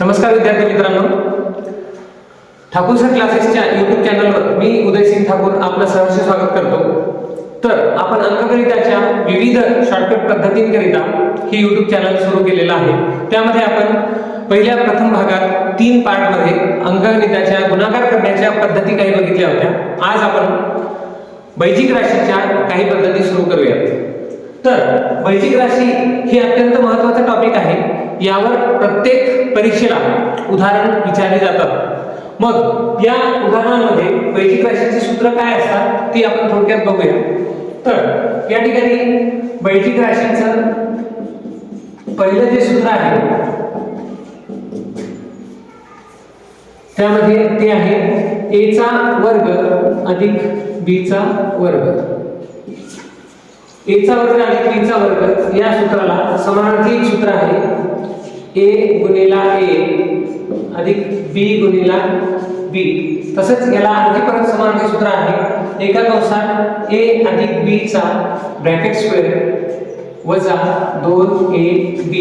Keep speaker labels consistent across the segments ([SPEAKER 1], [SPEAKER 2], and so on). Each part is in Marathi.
[SPEAKER 1] नमस्कार विद्यार्थी मित्रांनो, ठाकूर सर क्लासेसच्या YouTube चॅनलवर मी उदयसिंग ठाकूर आपलं सहर्ष स्वागत करतो। तर आपण अंकगणिताच्या विविध शॉर्टकट पद्धतींकरिता हे YouTube चॅनल सुरू केलेलं आहे। त्यामध्ये आपण पहिल्या प्रथम भागात 3 पार्टमध्ये अंकगणिताच्या गुणाकार करण्याच्या पद्धती काही बघितल्या होत्या। आज आपण बैजिक राशीच्या काही पद्धती सुरू करूयात। तर बैजिक राशी ही अत्यंत महत्त्वाचा टॉपिक आहे। यावर प्रत्येक परीक्षेला उदाहरण विचारले जातात। मग या उदाहरणांमध्ये बैजिक राशीची सूत्र काय असतात ती आपण थोडक्यात बघूया। तर या ठिकाणी बैजिक राशीचं पहिलं जे सूत्र आहे त्यामध्ये ते आहे a चा वर्ग अधिक b चा वर्ग। a चा वर्ग अधिक b चा वर्ग या सूत्राला समानार्थी एक सूत्र आहे a गुणिला a अधिक b गुणिला b। तसंच याला आणखी परत समानार्थी सूत्र आहे एका कंसात a अधिक b चा ब्रॅकेट स्क्वेअर वजा 2ab,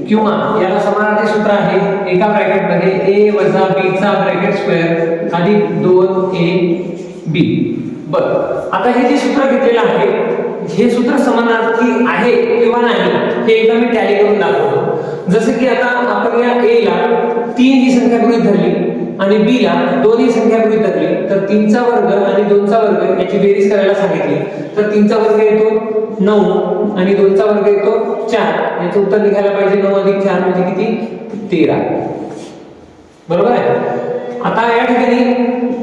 [SPEAKER 1] किंवा याला समानार्थी सूत्र आहे एका ब्रॅकेट मध्ये a वजा b चा ब्रॅकेट स्क्वेअर अधिक 2ab। बरं, आता हे जे सूत्र घेतलेलं आहे हे सूत्र समानार्थी आहे किंवा नाही हे एकदा मी टॅली करून दाखवतो। जसं की आता आपण या a ला 3 ही संख्या गृहीत धरली आणि b ला 2 ही संख्या गृहीत धरली, तर 3 चा वर्ग आणि 2 चा वर्ग याची बेरीज करायला सांगितली तर 3 चा वर्ग येतो 9 आणि 2 चा वर्ग येतो 4। याचं उत्तर लिहायला पाहिजे 9 अधिक 4 म्हणजे किती 13। बरोबर आहे। आता या ठिकाणी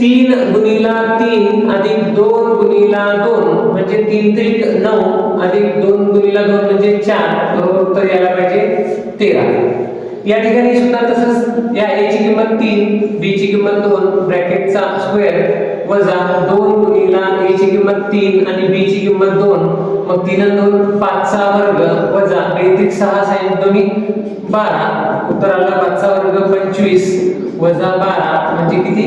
[SPEAKER 1] 3 गुणिला 3 अधिक 2 गुणिला 2 म्हणजे 3 त्रिक 9 अधिक 2 गुणिला 2 म्हणजे 4, बरोबर उत्तर यायला पाहिजे 13। या ठिकाणी सुद्धा तसंच या a ची किंमत 3 b ची किंमत 2 ब्रॅकेटचा स्क्वेअर वजा 2 गुणिला a ची किंमत 3 आणि b ची किंमत 2, मग 3 आणि 2 5 चा वर्ग वजा 2 त्रिक 6 साइन 2 12, उत्तर आला 5 चा वर्ग 25 वजा 12 म्हणजे किती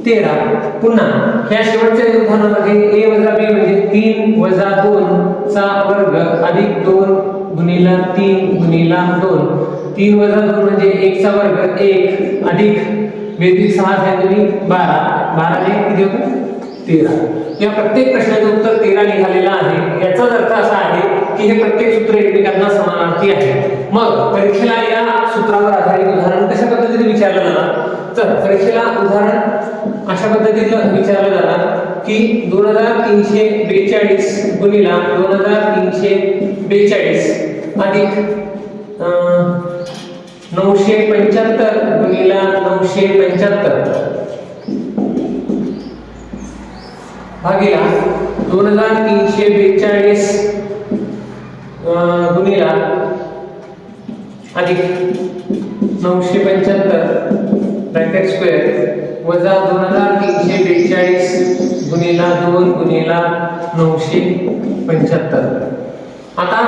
[SPEAKER 1] 13। पुन्हा ह्या शेवटच्या उदाहरणामध्ये a वजा b म्हणजे 3 वजा 2 चा वर्ग अधिक 2 गुणिला 3 गुणिला 2, 3 वजा 2 म्हणजे 1 चा वर्ग 1 अधिक 2 त्रिक 6 साइन 2 12, 12 ने किती होतं 13। या प्रत्येक प्रश्नाचं उत्तर 13 निघालेलं आहे। याचाच अर्थ असा आहे की हे प्रत्येक सूत्र एकमेकांना समानार्थी आहे। मग परीक्षेला या सूत्रावर आधारित उदाहरण कशा पद्धतीने विचारलं जातं, तर परीक्षेला उदाहरण अशा पद्धतीने विचारलं जातं की 2342 गुणिला 2342 अधिक 975 गुणिला 975 भागिला 2342 गुणिला अधिक 975 ब्रॅकेट स्क्वेअर वजा 2342 गुणिला 2 गुणिला 975। आता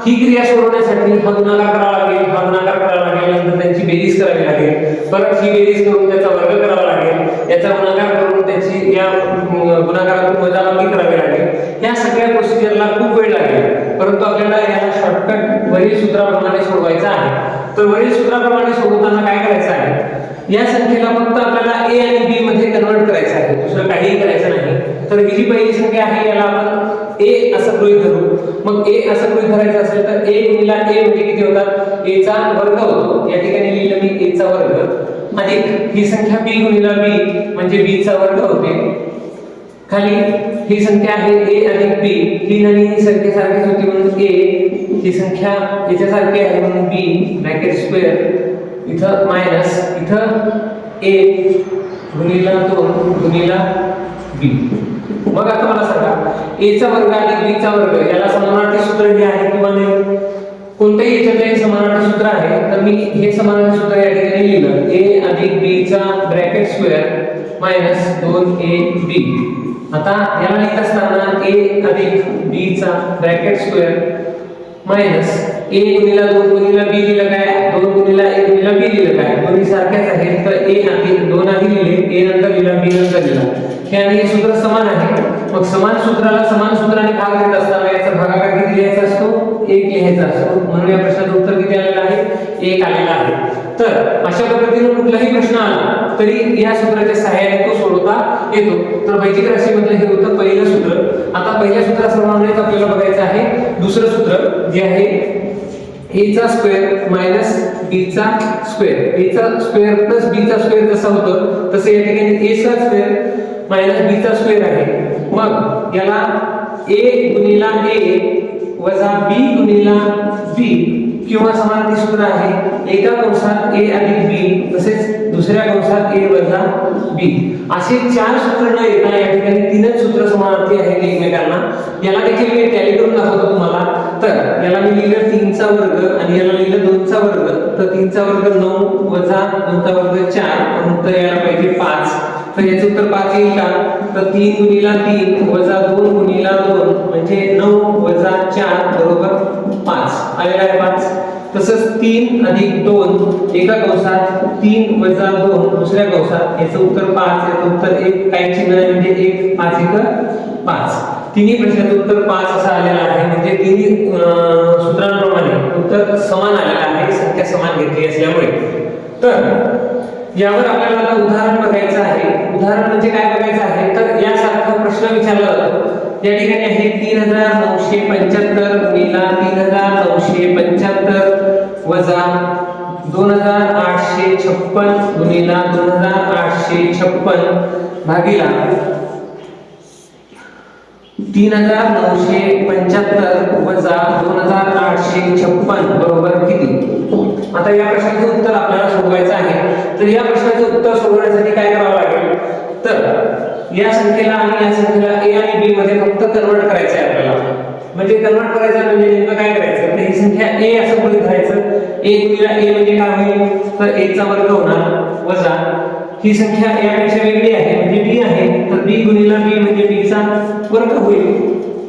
[SPEAKER 1] ही क्रिया सोडवण्यासाठी हा गुणाकार करावा लागेल, हा गुणाकार करावा लागेल, नंतर त्यांची बेरीज करावी लागेल, परत ही बेरीज करून त्याचा वर्ग करावा लागेल, याचा गुणाकार करून त्याची या गुणाकारातून वजाबाकी करावी लागेल। या सगळ्या प्रोसिजरला खूप वेळ लागेल, परंतु आपल्याला याला शॉर्टकट वरील सूत्राप्रमाणे सोडवायचा आहे। तर वरील सूत्राप्रमाणे सोडवताना काय करायचं आहे, या संख्येला फक्त आपल्याला a आणि b मध्ये कन्वर्ट करायचं आहे, दुसरं काहीही करायचं नाही। तर ही जी पहिली संख्या आहे याला आपण a असं गृहीत धरू। मग a असं गृहीत धरायचं असेल तर a गुणिला a म्हणजे किती होतात a चा वर्ग होतो, या ठिकाणी लिहिलं मी a चा वर्ग अधिक ही संख्या b गुणिला b म्हणजे b चा वर्ग होते, खाली ही संख्या आहे a अधिक b, ही आणि ही संख्या सारखीच होती म्हणून a, ही संख्या याच्यासारखी आहे म्हणून b ब्रॅकेट स्क्वेअर इथं मायनस इथं a गुणिला 2 गुणिला b। मग आता मला सांगा a चा वर्ग अधिक b चा वर्ग याला समानार्थी सूत्र हे आहे किंवा नाही, कोणत्याही याच्यात हे समानार्थी सूत्र आहे, तर मी हे समानार्थी सूत्र या ठिकाणी लिहिलं a अधिक b चा ब्रॅकेट स्क्वेअर मायनस 2ab। आता याला लिहित असताना a अधिक b चा bracket square minus a गुणिला 2 गुणिला b लिहिलं काय, 2 गुणिला a गुणिला b लिहिलं काय, दोन्ही सारखेच आहेत, तर a आधी 2 आधी लिहिले, a नंतर लिहिला, b नंतर लिहिला, हे आणि हे सूत्र समान आहे. मग समान सूत्राला समान सूत्राने भाग देत असताना याचा भागाकार किती लिहायचा असतो? 1 लिहायचा असतो. म्हणून या प्रश्नाचं उत्तर किती आलेलं आहे? 1 आलेलं आहे. तर अशा पद्धतीने कुठलाही प्रश्न आला तरी या सूत्राच्या सहाय्याने तो सोडवता येतो. तर वैदिक राशीमधलं हे होतं पहिलं सूत्र. आता पहिल्या सूत्राप्रमाणेच आपल्याला बघायचं आहे दुसरं सूत्र जे आहे a चा स्क्वेअर मायनस b चा स्क्वेअर. a चा स्क्वेअर प्लस b चा स्क्वेअर कसं होतं तसं या ठिकाणी a चा स्क्वेअर मायनस b चा स्क्वेअर आहे. मग याला a गुणिला a वजा b गुणिला b किंवा समानार्थी सूत्र आहे एका कंसात a अधिक b तसेच दुसऱ्या कंसात a वजा b असे 4 सूत्र न येता या ठिकाणी 3च सूत्र समानार्थी आहेत एकमेकांना. याला देखील मी टॅली करून दाखवतो तुम्हाला. तर याला मी लिहिलं 3 चा वर्ग आणि याला लिहिलं 2 चा वर्ग. तर 3 चा वर्ग 9 वजा 2 चा वर्ग 4 म्हणून तर याला पाहिजे 5. तर याचं उत्तर 5 येईल का? तर 3 गुणिला 3 वजा 2 गुणिला 2 म्हणजे 9 वजा 4 बरोबर 5 आलेला आहे 5. तसंच 3 अधिक 2 एका कंसात 3 वजा 2 दुसऱ्या कंसात याचं उत्तर 5. याचं उत्तर 1 काही चिन्ह आहे म्हणजे 1 5 1 5. तिन्ही प्रश्नाचं उत्तर 5 असं आलेलं आहे. म्हणजे तिन्ही सूत्रांप्रमाणे उत्तर समान आलेलं आहे संख्या समान घेतली असल्यामुळे. तर यावर आपल्याला आता उदाहरण बघायचं आहे. उदाहरण म्हणजे काय बघायचं आहे तर यासारखा प्रश्न विचारला जातो. या ठिकाणी आहे 3975 गुणिला 3975 वजा 2856 गुणिला 2856 भागिला 3975 वजा 2856 बरोबर किती? आता या प्रश्नाचं उत्तर आपल्याला सोडवायचं आहे. तर या प्रश्नाचं उत्तर सोडवण्यासाठी काय करावं लागेल तर या संख्येला आणि या संख्येला a आणि b मध्ये फक्त कन्वर्ट करायचं आहे आपल्याला. म्हणजे कन्वर्ट करायचं म्हणजे नेमकं काय करायचं तर ही संख्या a असं गृहीत धरायचं. a गुणिला a म्हणजे काय होईल तर a चा वर्ग होणार वजा ही संख्या यापेक्षा वेगळी आहे म्हणजे b आहे तर b गुणिला b म्हणजे b चा वर्ग होईल.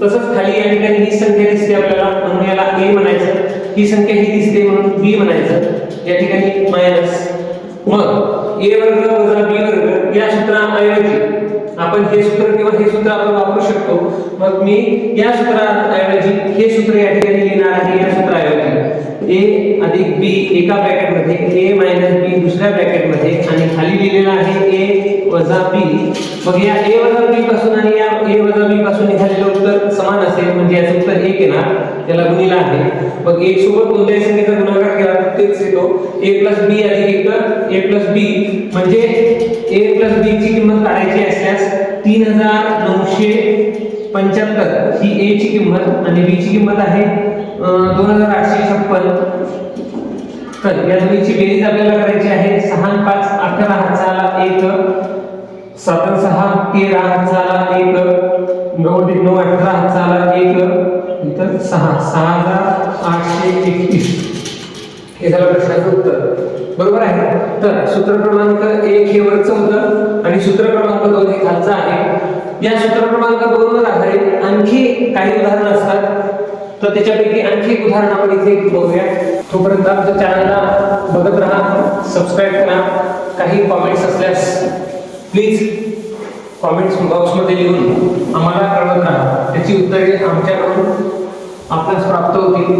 [SPEAKER 1] तसंच खाली या ठिकाणी ही संख्या दिसते आपल्याला म्हणून याला a म्हणायचं. ही संख्या ही दिसते म्हणून b म्हणायचं. या ठिकाणी मायनस मग a वर्ग वजा b वर्ग या सूत्राऐवजी आपण हे सूत्र किंवा हे सूत्र आपण वापरू शकतो. मग मी या सूत्राऐवजी हे सूत्र या ठिकाणी लिहिणार आहे. या सूत्राऐवजी a अधिक b एका ब्रॅकेटमध्ये a मायनस b दुसऱ्या ब्रॅकेटमध्ये आणि खाली लिहिलेला आहे a वजा b. मग या a वजा b पासून आणि या a वजा b पासून निघालेलं उत्तर समान असेल म्हणजे याचं उत्तर 1 येणार. त्याला गुणिला आहे. मग 1 सोबत कोणत्याही संख्येचा गुणाकार केला तर तेच येतो. a b अधिक a b म्हणजे a b ची किंमत काढायची असल्यास 3975 ही a ची किंमत आणि b ची किंमत आहे 2856. तर या दोन्हीची बेरीज आपल्याला करायची आहे. 6 आणि 5 18 हाताला 1 7 आणि 6 13 हाताला 1 9 अधिक 9 18 हाताला 1 इतर 6 6831 हे झालं प्रश्नाचं उत्तर. बरोबर आहे. तर सूत्र क्रमांक 1 हे वरचं होतं आणि सूत्र क्रमांक 2 हे खालचं आहे. या सूत्र क्रमांक 2 वर आधारित आणखी काही उदाहरणं असतात. तर त्याच्यापैकी आणखी एक उदाहरण आपण इथे बघूया. तोपर्यंत आमच्या चॅनलला बघत राहा, सबस्क्राइब करा. काही कॉमेंट्स असल्यास प्लीज कॉमेंट्स बॉक्समध्ये लिहून आम्हाला कळवत राहा. त्याची उत्तरे आमच्याकडून आपल्यास प्राप्त होतील.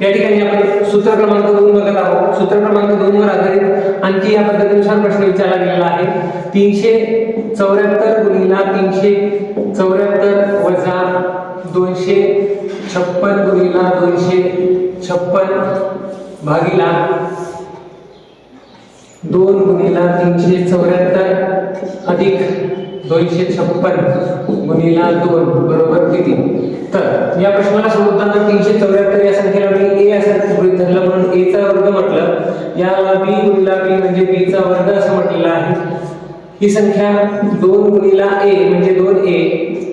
[SPEAKER 1] या ठिकाणी आपण सूत्र क्रमांक 2 बघत आहोत. सूत्र क्रमांक 2 वर आधारित आणखी या पद्धतीनुसार प्रश्न विचारला गेलेला आहे. 374 गुणिला 374 वजा 256 गुणिला 256 भागिला 2 गुणिला 374 अधिक 256 गुणिला 2 बरोबर किती? तर या प्रश्नाला सोडवताना 374 या संख्येला मी a असं गृहीत धरलं म्हणून a चा वर्ग म्हटलं. याला b गुणिला b म्हणजे b चा वर्ग असं म्हटलेलं आहे. ही संख्या 2 गुणिला a म्हणजे 2a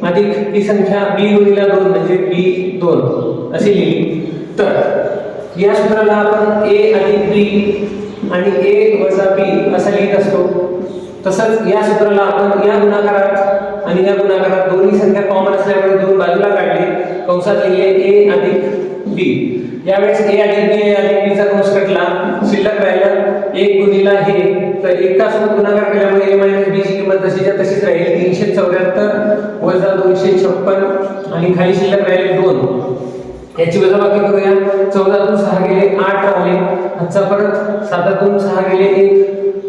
[SPEAKER 1] अधिक ही संख्या b गुणिला 2 म्हणजे b2 अशी लिहिली. तर या सूत्राला आपण a अधिक b आणि a वजा b असं लिहित असतो. तसंच या सूत्राला आपण या गुणाकारात आणि या गुणाकारात दोन्ही संख्या कॉमन असल्यामुळे दोन बाजूला काढले. कंसात लिहिले a अधिक b. यावेळेस a अधिक b अधिक b चा कंस कटला. शिल्लक राहिला 1 गुणिला हे. तर एका सोबत गुणाकार केल्यामुळे a मायनस b ची किंमत तशीच्या तशीच राहील 374 वजा 256 आणि खाली शिल्लक राहिले 2 याची वजाबाकी करूया 14 तून 6 गेले 8 राहिले आजचा परत 7 तून 6 गेले 1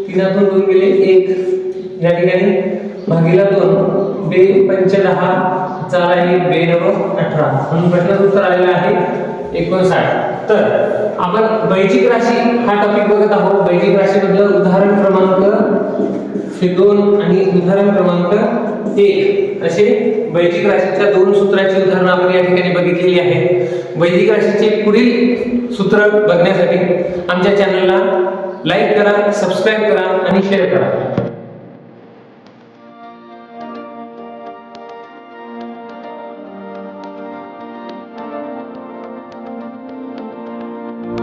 [SPEAKER 1] 3 तून 2 गेले 1 या ठिकाणी भागीला 2 बे 5 10 चाला आहे बे 9 18 म्हणून प्रश्नाचं उत्तर आलेलं आहे 59. तर आपण बैजिक राशी हा टॉपिक बघत आहोत. बैजिक राशी मधलं उदाहरण क्रमांक हे 2 आणि उदाहरण क्रमांक 1 असे बैजिक राशीच्या 2 सूत्रांची उदाहरणं आपण या ठिकाणी बघितलेली आहेत. बैजिक राशीचे पुढील सूत्र बघण्यासाठी आमच्या चॅनलला लाईक करा, सबस्क्राइब करा आणि शेअर करा.